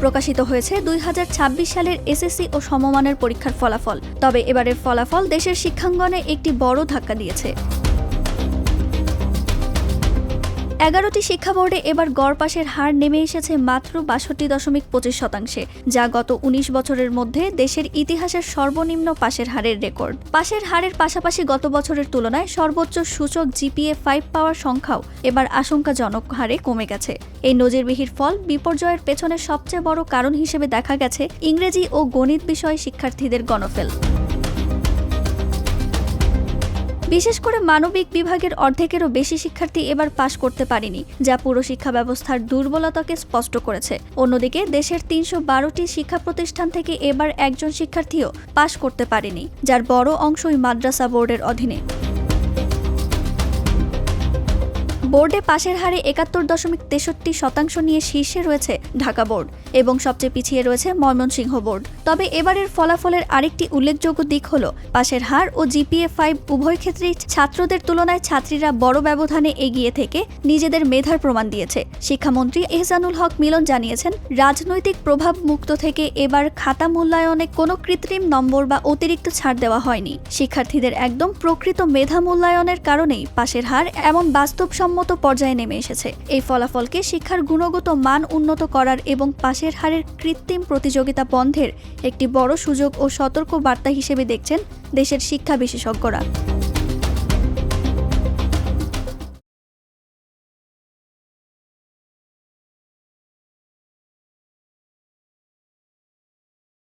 প্রকাশিত হয়েছে 2026 সালের এসএসসি ও সমমানের পরীক্ষার ফলাফল। তবে এবারের ফলাফল দেশের শিক্ষাঙ্গনে একটি বড় ধাক্কা দিয়েছে। 11টি শিক্ষা বোর্ডে এবার গড় পাশের হার নেমে এসেছে মাত্র ৬২.২৫%, যা গত ১৯ বছরের মধ্যে দেশের ইতিহাসের সর্বনিম্ন পাশের হারের রেকর্ড। পাশের হারের পাশাপাশি গত বছরের তুলনায় সর্বোচ্চ সূচক জিপিএ 5 পাওয়ার সংখ্যাও এবার আশঙ্কাজনক হারে কমে গেছে। এই নজিরবিহীন ফল বিপর্যয়ের পেছনে সবচেয়ে বড় কারণ হিসেবে দেখা গেছে ইংরেজি ও গণিত বিষয়ে শিক্ষার্থীদের গণফেল। বিশেষ করে মানবিক বিভাগের অর্ধেকেরও বেশি শিক্ষার্থী এবার পাশ করতে পারেনি, যা পুরো শিক্ষা ব্যবস্থার দুর্বলতাকে স্পষ্ট করেছে। অন্যদিকে দেশের ৩১২টি শিক্ষা প্রতিষ্ঠান থেকে এবার একজন শিক্ষার্থীও পাশ করতে পারেনি, যার বড় অংশই মাদ্রাসা বোর্ডের অধীনে। বোর্ডে পাশের হারে ৭১.৬৩% নিয়ে শীর্ষে রয়েছে ঢাকা বোর্ড এবং সবচেয়ে পিছিয়ে রয়েছে ময়মনসিংহ বোর্ড। তবে এবারের ফলাফলের আরেকটি উল্লেখযোগ্য দিক হল পাশের হার ও জিপিএ 5 উভয় ক্ষেত্রেই ছাত্রদের তুলনায় ছাত্রীরা বড় ব্যবধানে এগিয়ে থেকে নিজেদের মেধার প্রমাণ দিয়েছে। শিক্ষামন্ত্রী এহসানুল হক মিলন জানিয়েছেন, রাজনৈতিক প্রভাব মুক্ত থেকে এবার খাতা মূল্যায়নে কোনো কৃত্রিম নম্বর বা অতিরিক্ত ছাড় দেওয়া হয়নি। শিক্ষার্থীদের একদম প্রকৃত মেধা মূল্যায়নের কারণেই পাশের হার এমন বাস্তবসম্মত পর্যায়ে নেমে এসেছে। এই ফলাফলকে শিক্ষার গুণগত মান উন্নত করার এবং পাশের হারের কৃত্রিম প্রতিযোগিতা বন্ধের একটি বড় সুযোগ ও সতর্ক বার্তা হিসেবে দেখছেন দেশের শিক্ষা বিশেষজ্ঞরা।